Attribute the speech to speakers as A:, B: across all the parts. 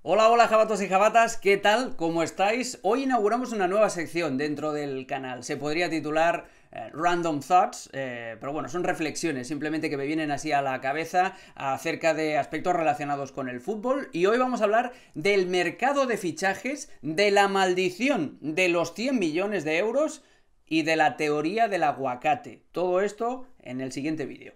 A: Hola, hola jabatos y jabatas, ¿qué tal? ¿Cómo estáis? Hoy inauguramos una nueva sección dentro del canal. Se podría titular Random Thoughts, pero bueno, son reflexiones simplemente que me vienen así a la cabeza acerca de aspectos relacionados con el fútbol. Y hoy vamos a hablar del mercado de fichajes, de la maldición de los 100 millones de euros y de la teoría del aguacate. Todo esto en el siguiente vídeo.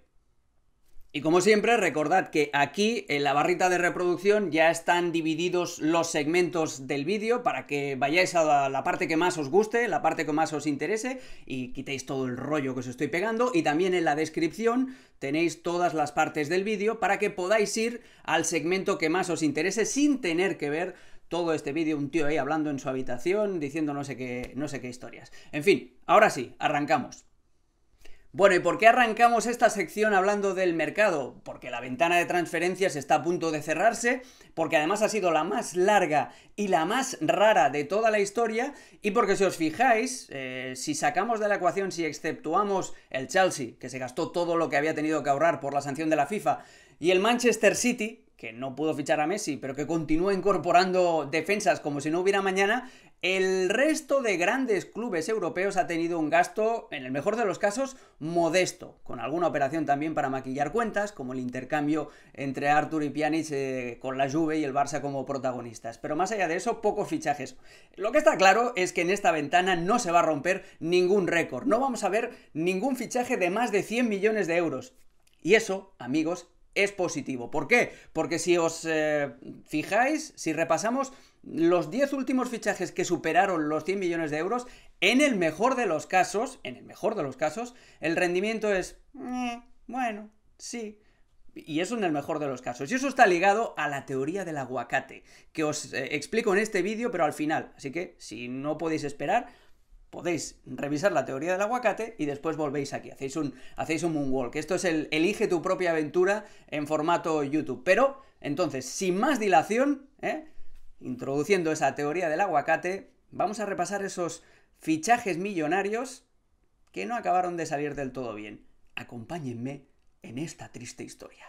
A: Y como siempre, recordad que aquí en la barrita de reproducción ya están divididos los segmentos del vídeo para que vayáis a la parte que más os guste, la parte que más os interese y quitéis todo el rollo que os estoy pegando. Y también en la descripción tenéis todas las partes del vídeo para que podáis ir al segmento que más os interese sin tener que ver todo este vídeo, un tío ahí hablando en su habitación, diciendo no sé qué historias. En fin, ahora sí, arrancamos. Bueno, ¿y por qué arrancamos esta sección hablando del mercado? Porque la ventana de transferencias está a punto de cerrarse, porque además ha sido la más larga y la más rara de toda la historia, y porque si os fijáis, si sacamos de la ecuación, si exceptuamos el Chelsea, que se gastó todo lo que había tenido que ahorrar por la sanción de la FIFA, y el Manchester City, que no pudo fichar a Messi, pero que continúa incorporando defensas como si no hubiera mañana, el resto de grandes clubes europeos ha tenido un gasto, en el mejor de los casos, modesto, con alguna operación también para maquillar cuentas, como el intercambio entre Arthur y Pjanic con la Juve y el Barça como protagonistas. Pero más allá de eso, pocos fichajes. Lo que está claro es que en esta ventana no se va a romper ningún récord, no vamos a ver ningún fichaje de más de 100 millones de euros. Y eso, amigos, es positivo. ¿Por qué? Porque si os fijáis, si repasamos los 10 últimos fichajes que superaron los 100 millones de euros, en el mejor de los casos, el rendimiento es, bueno, sí. Y eso en el mejor de los casos. Y eso está ligado a la teoría del aguacate, que os explico en este vídeo, pero al final. Así que, si no podéis esperar, podéis revisar la teoría del aguacate y después volvéis aquí, hacéis un moonwalk. Esto es el elige tu propia aventura en formato YouTube. Pero, entonces, sin más dilación, introduciendo esa teoría del aguacate, vamos a repasar esos fichajes millonarios que no acabaron de salir del todo bien. Acompáñenme en esta triste historia.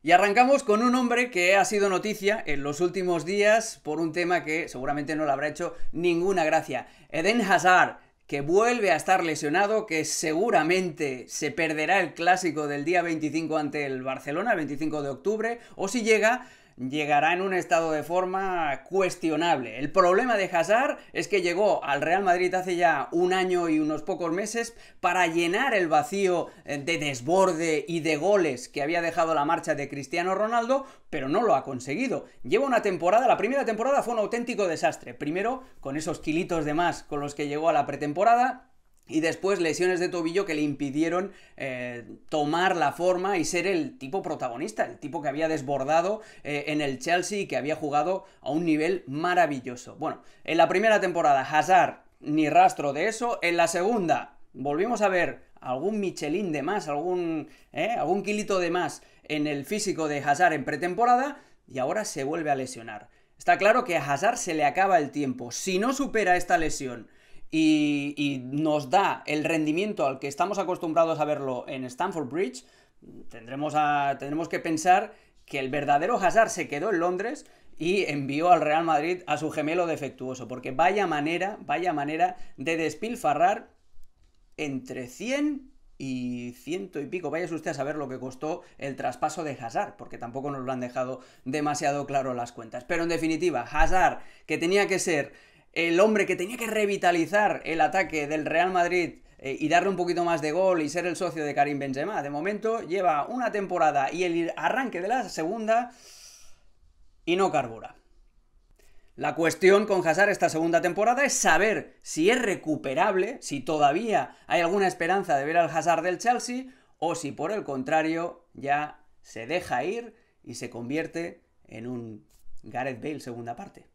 A: Y arrancamos con un hombre que ha sido noticia en los últimos días por un tema que seguramente no le habrá hecho ninguna gracia. Eden Hazard, que vuelve a estar lesionado, que seguramente se perderá el clásico del día 25 ante el Barcelona, el 25 de octubre, o si llegará en un estado de forma cuestionable. El problema de Hazard es que llegó al Real Madrid hace ya un año y unos pocos meses para llenar el vacío de desborde y de goles que había dejado la marcha de Cristiano Ronaldo, pero no lo ha conseguido. Lleva una temporada, la primera temporada fue un auténtico desastre. Primero, con esos kilitos de más con los que llegó a la pretemporada, y después lesiones de tobillo que le impidieron tomar la forma y ser el tipo protagonista, el tipo que había desbordado en el Chelsea y que había jugado a un nivel maravilloso. Bueno, en la primera temporada Hazard ni rastro de eso. En la segunda volvimos a ver algún Michelin de más, algún kilito de más en el físico de Hazard en pretemporada, y ahora se vuelve a lesionar. Está claro que a Hazard se le acaba el tiempo. Si no supera esta lesión y nos da el rendimiento al que estamos acostumbrados a verlo en Stamford Bridge, tendremos que pensar que el verdadero Hazard se quedó en Londres y envió al Real Madrid a su gemelo defectuoso, porque vaya manera de despilfarrar entre 100 y 100 y pico. Váyase usted a saber lo que costó el traspaso de Hazard, porque tampoco nos lo han dejado demasiado claro las cuentas. Pero en definitiva, Hazard, que tenía que ser el hombre que tenía que revitalizar el ataque del Real Madrid y darle un poquito más de gol y ser el socio de Karim Benzema, de momento lleva una temporada y el arranque de la segunda y no carbura. La cuestión con Hazard esta segunda temporada es saber si es recuperable, si todavía hay alguna esperanza de ver al Hazard del Chelsea, o si por el contrario ya se deja ir y se convierte en un Gareth Bale segunda parte.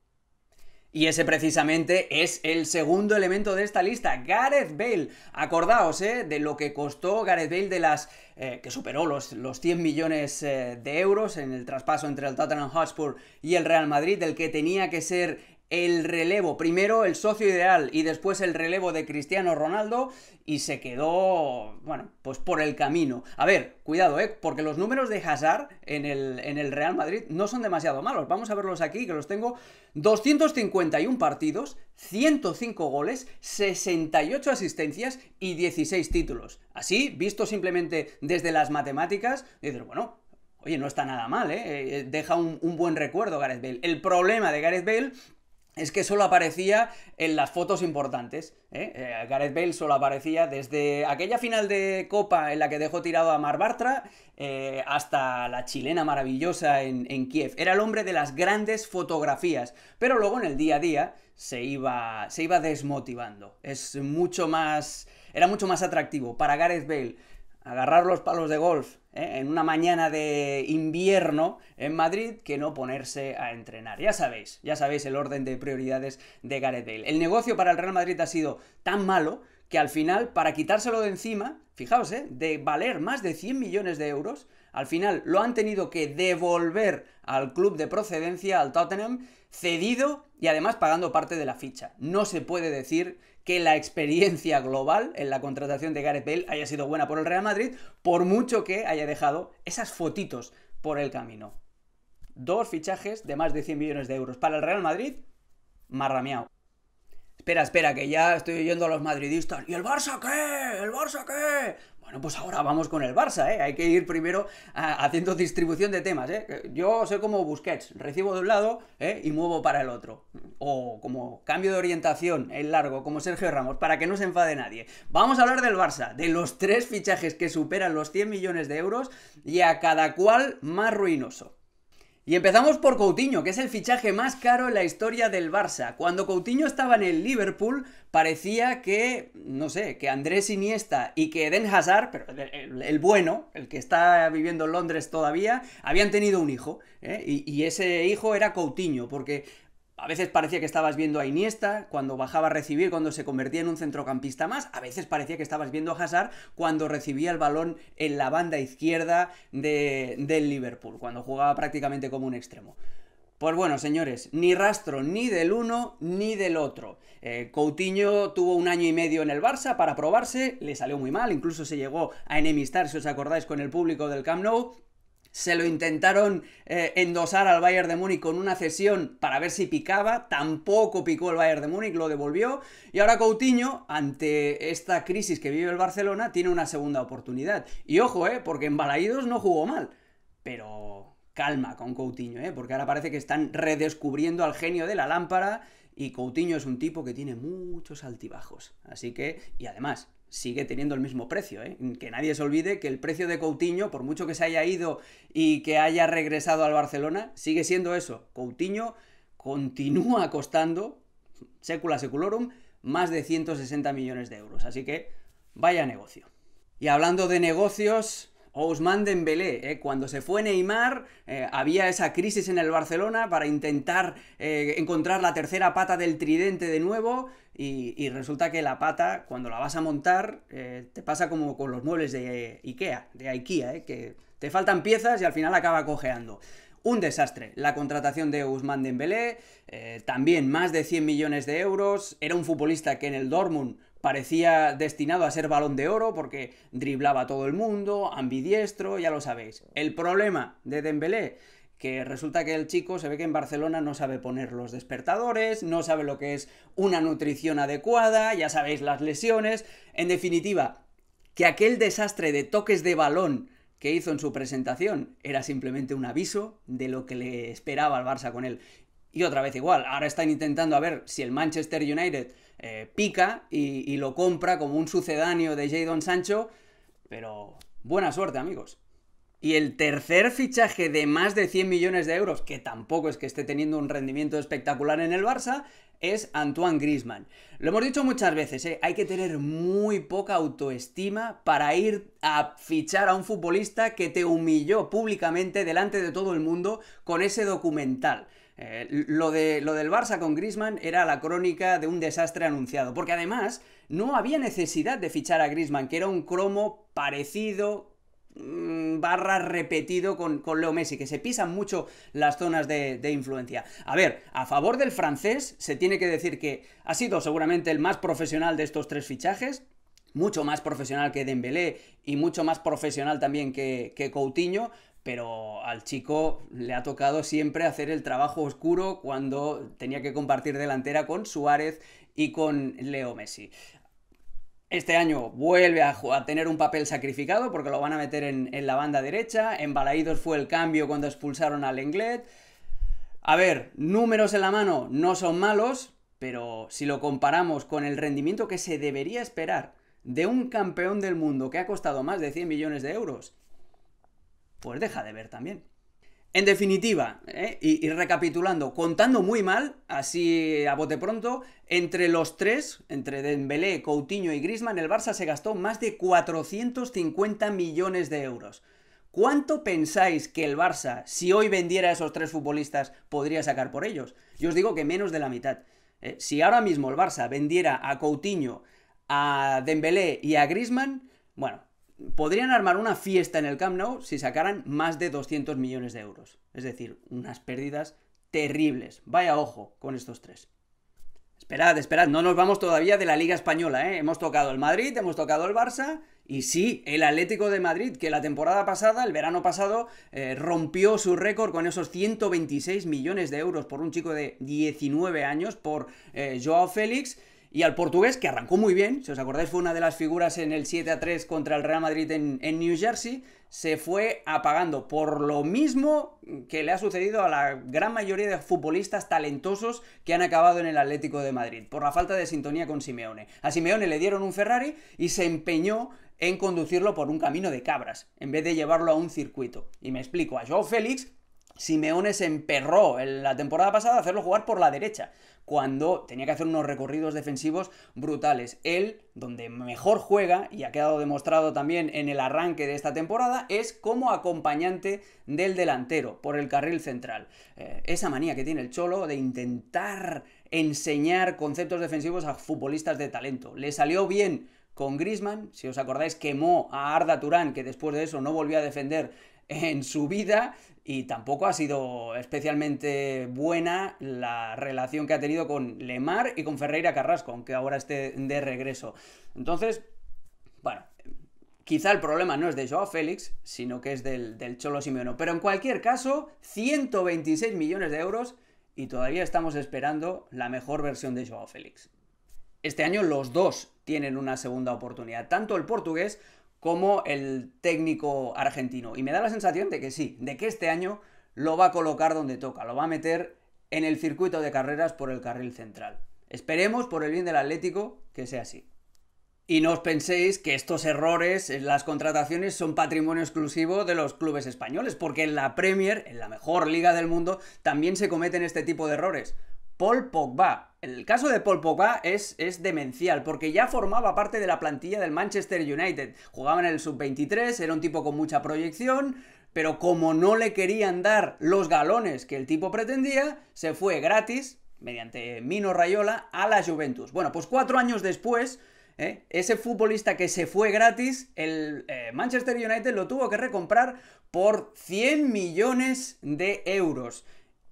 A: Y ese precisamente es el segundo elemento de esta lista, Gareth Bale. Acordaos de lo que costó Gareth Bale de las que superó los 100 millones de euros en el traspaso entre el Tottenham Hotspur y el Real Madrid, del que tenía que ser el relevo, primero el socio ideal y después el relevo de Cristiano Ronaldo, y se quedó, bueno, pues por el camino. A ver, cuidado, porque los números de Hazard en el Real Madrid no son demasiado malos. Vamos a verlos aquí, que los tengo. 251 partidos, 105 goles, 68 asistencias y 16 títulos. Así, visto simplemente desde las matemáticas, dices, bueno, oye, no está nada mal, deja un buen recuerdo Gareth Bale. El problema de Gareth Bale es que solo aparecía en las fotos importantes. Gareth Bale solo aparecía desde aquella final de Copa en la que dejó tirado a Marc Bartra hasta la chilena maravillosa en Kiev. Era el hombre de las grandes fotografías, pero luego en el día a día se iba desmotivando. Era mucho más atractivo para Gareth Bale agarrar los palos de golf en una mañana de invierno en Madrid que no ponerse a entrenar. Ya sabéis el orden de prioridades de Gareth Bale. El negocio para el Real Madrid ha sido tan malo que al final, para quitárselo de encima, fijaos, de valer más de 100 millones de euros, al final lo han tenido que devolver al club de procedencia, al Tottenham, cedido y además pagando parte de la ficha. No se puede decir que la experiencia global en la contratación de Gareth Bale haya sido buena por el Real Madrid, por mucho que haya dejado esas fotitos por el camino. 2 fichajes de más de 100 millones de euros para el Real Madrid, marrameado. Espera, que ya estoy oyendo a los madridistas. ¿Y el Barça qué? ¿El Barça qué? Bueno, pues ahora vamos con el Barça, Hay que ir primero haciendo distribución de temas, Yo soy como Busquets, recibo de un lado, y muevo para el otro. O como cambio de orientación en largo, como Sergio Ramos, para que no se enfade nadie. Vamos a hablar del Barça, de los 3 fichajes que superan los 100 millones de euros y a cada cual más ruinoso. Y empezamos por Coutinho, que es el fichaje más caro en la historia del Barça. Cuando Coutinho estaba en el Liverpool, parecía que, no sé, que Andrés Iniesta y que Eden Hazard, pero el bueno, el que está viviendo en Londres todavía, habían tenido un hijo, y ese hijo era Coutinho, porque a veces parecía que estabas viendo a Iniesta cuando bajaba a recibir, cuando se convertía en un centrocampista más. A veces parecía que estabas viendo a Hazard cuando recibía el balón en la banda izquierda del Liverpool, cuando jugaba prácticamente como un extremo. Pues bueno, señores, ni rastro ni del uno ni del otro. Coutinho tuvo 1 año y medio en el Barça para probarse, le salió muy mal, incluso se llegó a enemistar, si os acordáis, con el público del Camp Nou. Se lo intentaron endosar al Bayern de Múnich con una cesión para ver si picaba, tampoco picó el Bayern de Múnich, lo devolvió, y ahora Coutinho, ante esta crisis que vive el Barcelona, tiene una segunda oportunidad. Y ojo, porque en Balaídos no jugó mal, pero calma con Coutinho, porque ahora parece que están redescubriendo al genio de la lámpara, y Coutinho es un tipo que tiene muchos altibajos, así que, y además sigue teniendo el mismo precio, que nadie se olvide que el precio de Coutinho, por mucho que se haya ido y que haya regresado al Barcelona, sigue siendo eso. Coutinho continúa costando, secula seculorum, más de 160 millones de euros, así que vaya negocio. Y hablando de negocios, Ousmane Dembélé, cuando se fue Neymar, había esa crisis en el Barcelona para intentar encontrar la tercera pata del tridente de nuevo, y resulta que la pata, cuando la vas a montar, te pasa como con los muebles de IKEA, que te faltan piezas y al final acaba cojeando. Un desastre la contratación de Ousmane Dembélé, también más de 100 millones de euros, era un futbolista que en el Dortmund parecía destinado a ser Balón de Oro porque driblaba a todo el mundo, ambidiestro, ya lo sabéis. El problema de Dembélé, que resulta que el chico se ve que en Barcelona no sabe poner los despertadores, no sabe lo que es una nutrición adecuada, ya sabéis las lesiones, en definitiva, que aquel desastre de toques de balón que hizo en su presentación era simplemente un aviso de lo que le esperaba al Barça con él. Y otra vez igual, ahora están intentando a ver si el Manchester United pica y lo compra como un sucedáneo de Jadon Sancho, pero buena suerte, amigos. Y el tercer fichaje de más de 100 millones de euros, que tampoco es que esté teniendo un rendimiento espectacular en el Barça, es Antoine Griezmann. Lo hemos dicho muchas veces, hay que tener muy poca autoestima para ir a fichar a un futbolista que te humilló públicamente delante de todo el mundo con ese documental. Lo del Barça con Griezmann era la crónica de un desastre anunciado, porque además no había necesidad de fichar a Griezmann, que era un cromo parecido, barra repetido con Leo Messi, que se pisan mucho las zonas de influencia. A ver, a favor del francés se tiene que decir que ha sido seguramente el más profesional de estos 3 fichajes, mucho más profesional que Dembélé y mucho más profesional también que Coutinho, pero al chico le ha tocado siempre hacer el trabajo oscuro cuando tenía que compartir delantera con Suárez y con Leo Messi. Este año vuelve a tener un papel sacrificado porque lo van a meter en la banda derecha. En Balaídos fue el cambio cuando expulsaron al Lenglet. A ver, números en la mano no son malos, pero si lo comparamos con el rendimiento que se debería esperar de un campeón del mundo que ha costado más de 100 millones de euros, pues deja de ver también. En definitiva, y recapitulando, contando muy mal, así a bote pronto, entre los 3, entre Dembélé, Coutinho y Griezmann, el Barça se gastó más de 450 millones de euros. ¿Cuánto pensáis que el Barça, si hoy vendiera a esos 3 futbolistas, podría sacar por ellos? Yo os digo que menos de la mitad. Si ahora mismo el Barça vendiera a Coutinho, a Dembélé y a Griezmann, bueno, podrían armar una fiesta en el Camp Nou si sacaran más de 200 millones de euros. Es decir, unas pérdidas terribles. Vaya ojo con estos 3. Esperad, no nos vamos todavía de la Liga Española, ¿eh? Hemos tocado el Madrid, hemos tocado el Barça y sí, el Atlético de Madrid, que la temporada pasada, el verano pasado, rompió su récord con esos 126 millones de euros por un chico de 19 años, por Joao Félix. Y al portugués, que arrancó muy bien, si os acordáis fue una de las figuras en el 7-3 contra el Real Madrid en New Jersey, se fue apagando por lo mismo que le ha sucedido a la gran mayoría de futbolistas talentosos que han acabado en el Atlético de Madrid, por la falta de sintonía con Simeone. A Simeone le dieron un Ferrari y se empeñó en conducirlo por un camino de cabras, en vez de llevarlo a un circuito. Y me explico, a Joao Félix, Simeone se emperró en la temporada pasada a hacerlo jugar por la derecha, cuando tenía que hacer unos recorridos defensivos brutales. Él, donde mejor juega, y ha quedado demostrado también en el arranque de esta temporada, es como acompañante del delantero, por el carril central. Esa manía que tiene el Cholo de intentar enseñar conceptos defensivos a futbolistas de talento. Le salió bien con Griezmann, si os acordáis quemó a Arda Turán, que después de eso no volvió a defender en su vida, y tampoco ha sido especialmente buena la relación que ha tenido con Lemar y con Ferreira Carrasco, aunque ahora esté de regreso. Entonces, bueno, quizá el problema no es de Joao Félix, sino que es del Cholo Simeone. Pero en cualquier caso, 126 millones de euros y todavía estamos esperando la mejor versión de Joao Félix. Este año los dos tienen una segunda oportunidad, tanto el portugués como el técnico argentino. Y me da la sensación de que sí, de que este año lo va a colocar donde toca, lo va a meter en el circuito de carreras por el carril central. Esperemos, por el bien del Atlético, que sea así. Y no os penséis que estos errores en las contrataciones son patrimonio exclusivo de los clubes españoles, porque en la Premier, en la mejor liga del mundo, también se cometen este tipo de errores. Paul Pogba. El caso de Paul Pogba es demencial, porque ya formaba parte de la plantilla del Manchester United. Jugaba en el sub-23, era un tipo con mucha proyección, pero como no le querían dar los galones que el tipo pretendía, se fue gratis, mediante Mino Raiola, a la Juventus. Bueno, pues 4 años después, ese futbolista que se fue gratis, el Manchester United lo tuvo que recomprar por 100 millones de euros.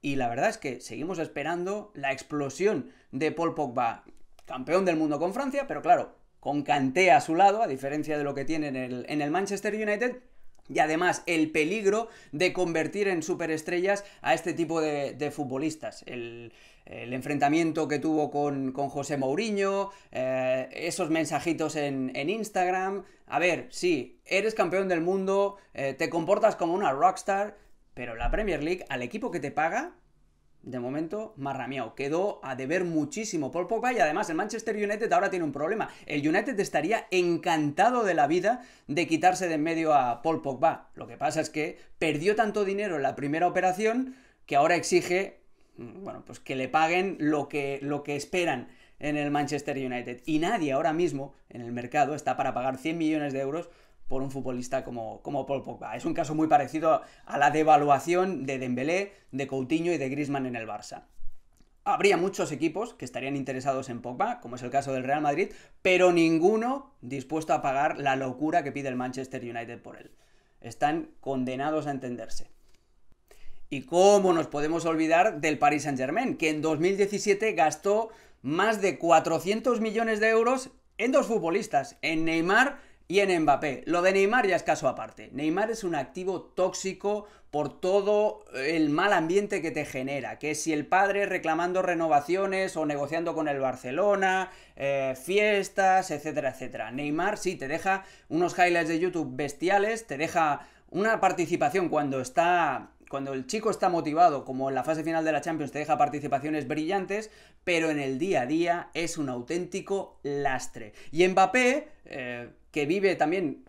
A: Y la verdad es que seguimos esperando la explosión de Paul Pogba, campeón del mundo con Francia, pero claro, con Kanté a su lado, a diferencia de lo que tiene en el Manchester United, y además el peligro de convertir en superestrellas a este tipo de futbolistas. El enfrentamiento que tuvo con José Mourinho, esos mensajitos en Instagram. A ver, sí, eres campeón del mundo, te comportas como una rockstar, pero la Premier League, al equipo que te paga, de momento, marramiao. Quedó a deber muchísimo Paul Pogba y además el Manchester United ahora tiene un problema. El United estaría encantado de la vida de quitarse de en medio a Paul Pogba. Lo que pasa es que perdió tanto dinero en la primera operación que ahora exige, bueno, pues que le paguen lo que esperan en el Manchester United. Y nadie ahora mismo en el mercado está para pagar 100 millones de euros por un futbolista como Paul Pogba. Es un caso muy parecido a la devaluación de Dembélé, de Coutinho y de Griezmann en el Barça. Habría muchos equipos que estarían interesados en Pogba, como es el caso del Real Madrid, pero ninguno dispuesto a pagar la locura que pide el Manchester United por él. están condenados a entenderse. Y cómo nos podemos olvidar del Paris Saint-Germain, que en 2017 gastó más de 400 millones de euros en dos futbolistas, en Neymar y en Mbappé. Lo de Neymar ya es caso aparte. Neymar es un activo tóxico por todo el mal ambiente que te genera, que si el padre reclamando renovaciones o negociando con el Barcelona, fiestas, etcétera, etcétera. Neymar sí te deja unos highlights de YouTube bestiales, te deja una participación cuando el chico está motivado, como en la fase final de la Champions, te deja participaciones brillantes, pero en el día a día es un auténtico lastre. Y Mbappé, que vive también,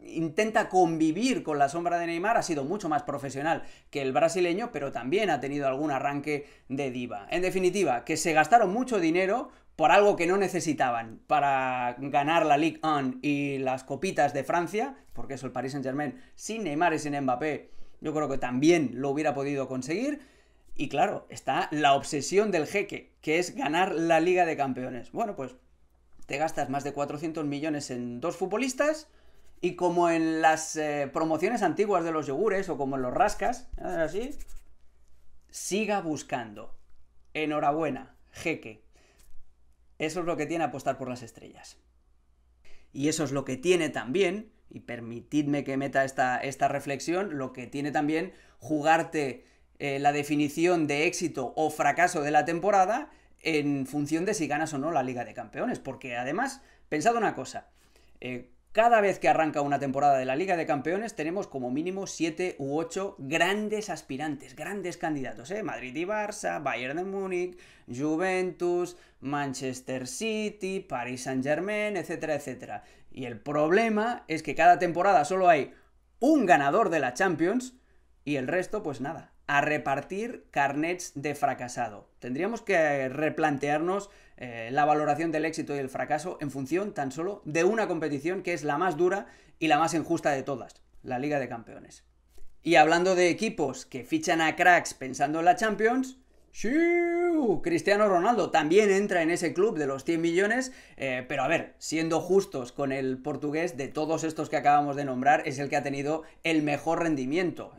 A: intenta convivir con la sombra de Neymar, ha sido mucho más profesional que el brasileño, pero también ha tenido algún arranque de diva. En definitiva, que se gastaron mucho dinero por algo que no necesitaban para ganar la Ligue 1 y las copitas de Francia, porque eso el Paris Saint-Germain sin Neymar y sin Mbappé yo creo que también lo hubiera podido conseguir. Y claro, está la obsesión del jeque, que es ganar la Liga de Campeones. Bueno, pues te gastas más de 400 millones en dos futbolistas y como en las promociones antiguas de los yogures o como en los rascas, así, siga buscando. Enhorabuena, jeque. Eso es lo que tiene apostar por las estrellas. Y eso es lo que tiene también, y permitidme que meta esta reflexión, lo que tiene también jugarte la definición de éxito o fracaso de la temporada en función de si ganas o no la Liga de Campeones. Porque además, pensad una cosa, cada vez que arranca una temporada de la Liga de Campeones tenemos como mínimo 7 u 8 grandes aspirantes, grandes candidatos, Madrid y Barça, Bayern de Múnich, Juventus, Manchester City, Paris Saint-Germain, etcétera, etcétera. Y el problema es que cada temporada solo hay un ganador de la Champions y el resto, pues nada, a repartir carnets de fracasado. Tendríamos que replantearnos la valoración del éxito y el fracaso en función tan solo de una competición que es la más dura y la más injusta de todas, la Liga de Campeones. Y hablando de equipos que fichan a cracks pensando en la Champions, ¡sí! Cristiano Ronaldo también entra en ese club de los 100 millones, pero a ver, siendo justos con el portugués, de todos estos que acabamos de nombrar, es el que ha tenido el mejor rendimiento,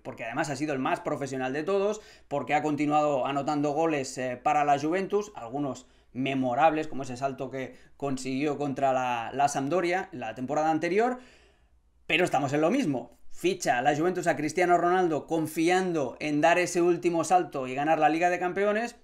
A: porque además ha sido el más profesional de todos, porque ha continuado anotando goles para la Juventus, algunos memorables, como ese salto que consiguió contra la Sampdoria la temporada anterior, pero estamos en lo mismo. Ficha la Juventus a Cristiano Ronaldo confiando en dar ese último salto y ganar la Liga de Campeones.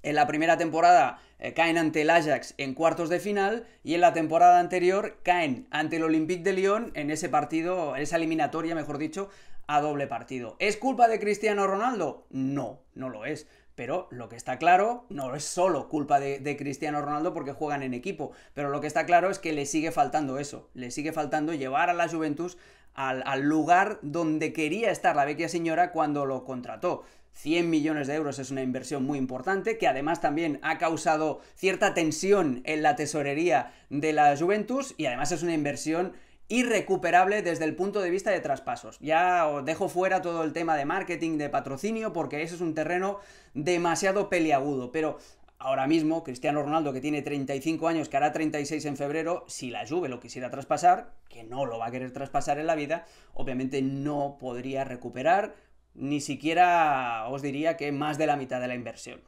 A: En la primera temporada caen ante el Ajax en cuartos de final y en la temporada anterior caen ante el Olympique de Lyon en ese partido, en esa eliminatoria, mejor dicho, a doble partido. ¿Es culpa de Cristiano Ronaldo? No, no lo es. Pero lo que está claro, no es solo culpa de Cristiano Ronaldo porque juegan en equipo, pero lo que está claro es que le sigue faltando eso, le sigue faltando llevar a la Juventus al lugar donde quería estar la vecchia señora cuando lo contrató. 100 millones de euros es una inversión muy importante, que además también ha causado cierta tensión en la tesorería de la Juventus, y además es una inversión irrecuperable desde el punto de vista de traspasos. Ya os dejo fuera todo el tema de marketing, de patrocinio, porque ese es un terreno demasiado peliagudo, pero ahora mismo Cristiano Ronaldo, que tiene 35 años, que hará 36 en febrero, si la Juve lo quisiera traspasar, que no lo va a querer traspasar en la vida, obviamente no podría recuperar ni siquiera, os diría que más de la mitad de la inversión.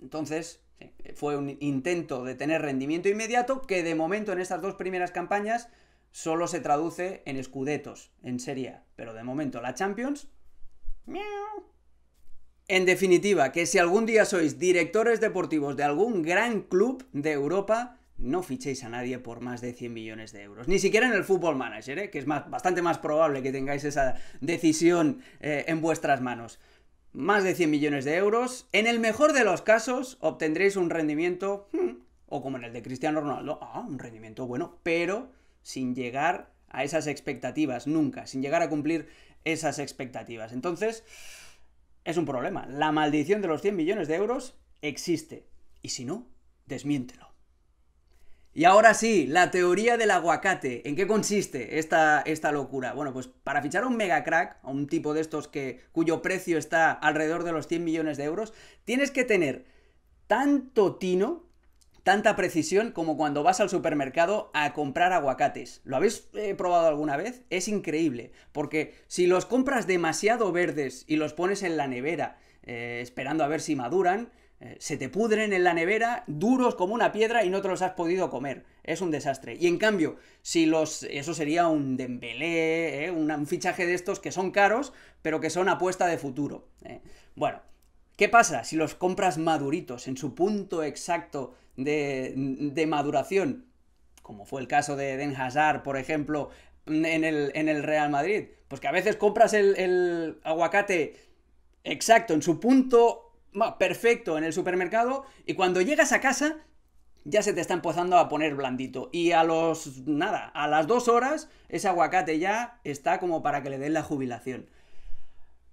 A: Entonces, sí, fue un intento de tener rendimiento inmediato que de momento en estas dos primeras campañas solo se traduce en scudettos, en Serie A. Pero de momento la Champions, ¡miau! En definitiva, que si algún día sois directores deportivos de algún gran club de Europa, no fichéis a nadie por más de 100 millones de euros. Ni siquiera en el Football Manager, que es bastante más probable que tengáis esa decisión en vuestras manos. Más de 100 millones de euros. En el mejor de los casos, obtendréis un rendimiento, o como en el de Cristiano Ronaldo, un rendimiento bueno, pero sin llegar a esas expectativas, nunca, sin llegar a cumplir esas expectativas. Entonces, es un problema. La maldición de los 100 millones de euros existe. Y si no, desmiéntelo. Y ahora sí, la teoría del aguacate. ¿En qué consiste esta locura? Bueno, pues para fichar a un mega crack, a un tipo de estos cuyo precio está alrededor de los 100 millones de euros, tienes que tener tanto tino, tanta precisión como cuando vas al supermercado a comprar aguacates. ¿Lo habéis probado alguna vez? Es increíble, porque si los compras demasiado verdes y los pones en la nevera esperando a ver si maduran, se te pudren en la nevera, duros como una piedra y no te los has podido comer. Es un desastre. Y en cambio, eso sería un Dembélé, un fichaje de estos que son caros, pero que son apuesta de futuro. Bueno, ¿qué pasa si los compras maduritos, en su punto exacto de maduración? Como fue el caso de Eden Hazard, por ejemplo, en el Real Madrid. Pues que a veces compras el aguacate exacto, en su punto perfecto en el supermercado, y cuando llegas a casa ya se te está empezando a poner blandito. Y a las 2 horas ese aguacate ya está como para que le den la jubilación.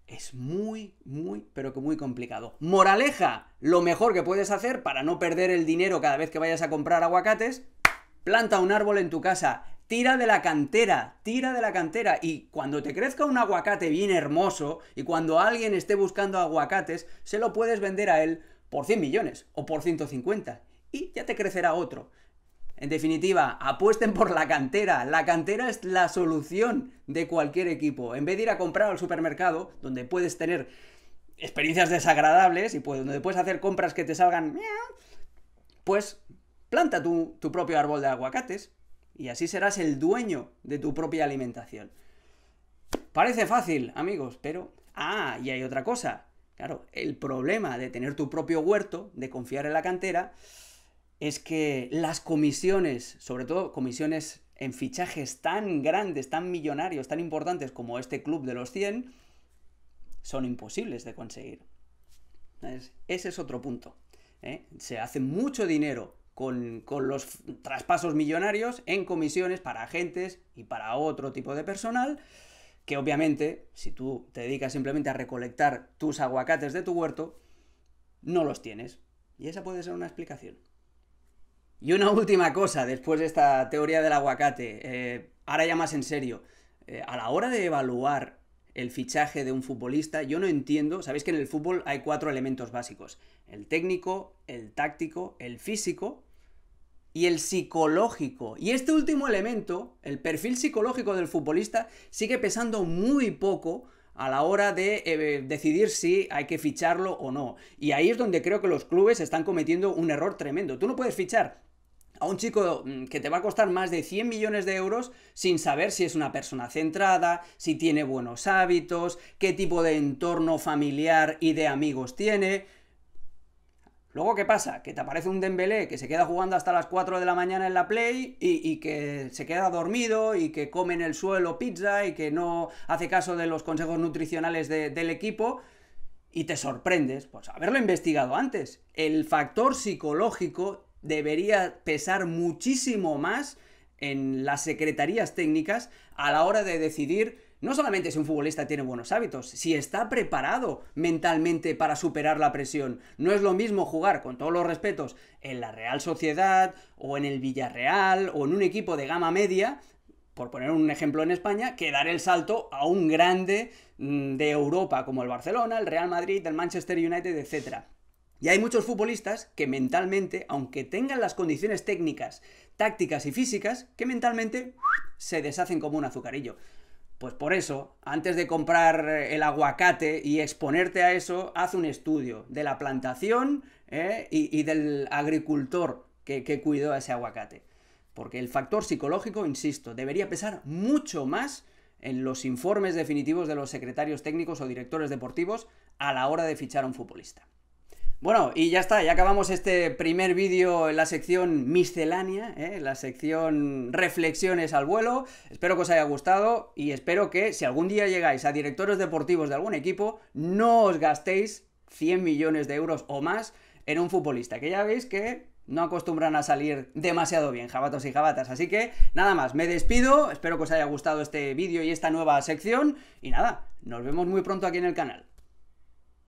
A: Es muy, pero que muy complicado. Moraleja, lo mejor que puedes hacer para no perder el dinero cada vez que vayas a comprar aguacates: planta un árbol en tu casa, tira de la cantera, y cuando te crezca un aguacate bien hermoso y cuando alguien esté buscando aguacates, se lo puedes vender a él por 100 millones o por 150 y ya te crecerá otro. En definitiva, apuesten por la cantera. La cantera es la solución de cualquier equipo. En vez de ir a comprar al supermercado, donde puedes tener experiencias desagradables y donde puedes hacer compras que te salgan, pues planta tu propio árbol de aguacates y así serás el dueño de tu propia alimentación. Parece fácil, amigos, pero... y hay otra cosa. Claro, el problema de tener tu propio huerto, de confiar en la cantera, es que las comisiones, sobre todo comisiones en fichajes tan grandes, tan millonarios, tan importantes como este club de los 100, son imposibles de conseguir. Ese es otro punto. Se hace mucho dinero con los traspasos millonarios en comisiones para agentes y para otro tipo de personal, que obviamente, si tú te dedicas simplemente a recolectar tus aguacates de tu huerto, no los tienes. Y esa puede ser una explicación. Y una última cosa, después de esta teoría del aguacate, ahora ya más en serio, a la hora de evaluar el fichaje de un futbolista, yo no entiendo. Sabéis que en el fútbol hay 4 elementos básicos: el técnico, el táctico, el físico y el psicológico. Y este último elemento, el perfil psicológico del futbolista, sigue pesando muy poco a la hora de decidir si hay que ficharlo o no. Y ahí es donde creo que los clubes están cometiendo un error tremendo. Tú no puedes fichar a un chico que te va a costar más de 100 millones de euros sin saber si es una persona centrada, si tiene buenos hábitos, qué tipo de entorno familiar y de amigos tiene. Luego, ¿qué pasa? Que te aparece un Dembélé que se queda jugando hasta las 4 de la mañana en la Play y que se queda dormido y que come en el suelo pizza y que no hace caso de los consejos nutricionales del equipo, y te sorprendes. Pues haberlo investigado antes. El factor psicológico debería pesar muchísimo más en las secretarías técnicas a la hora de decidir no solamente si un futbolista tiene buenos hábitos, si está preparado mentalmente para superar la presión. No es lo mismo jugar, con todos los respetos, en la Real Sociedad o en el Villarreal o en un equipo de gama media, por poner un ejemplo en España, que dar el salto a un grande de Europa como el Barcelona, el Real Madrid, el Manchester United, etc. Y hay muchos futbolistas que mentalmente, aunque tengan las condiciones técnicas, tácticas y físicas, que mentalmente se deshacen como un azucarillo. Pues por eso, antes de comprar el aguacate y exponerte a eso, haz un estudio de la plantación y del agricultor que cuidó a ese aguacate. Porque el factor psicológico, insisto, debería pesar mucho más en los informes definitivos de los secretarios técnicos o directores deportivos a la hora de fichar a un futbolista. Bueno, y ya está, ya acabamos este primer vídeo en la sección miscelánea, la sección reflexiones al vuelo. Espero que os haya gustado y espero que si algún día llegáis a directores deportivos de algún equipo, no os gastéis 100 millones de euros o más en un futbolista, que ya veis que no acostumbran a salir demasiado bien, jabatos y jabatas. Así que nada más, me despido, espero que os haya gustado este vídeo y esta nueva sección y nada, nos vemos muy pronto aquí en el canal.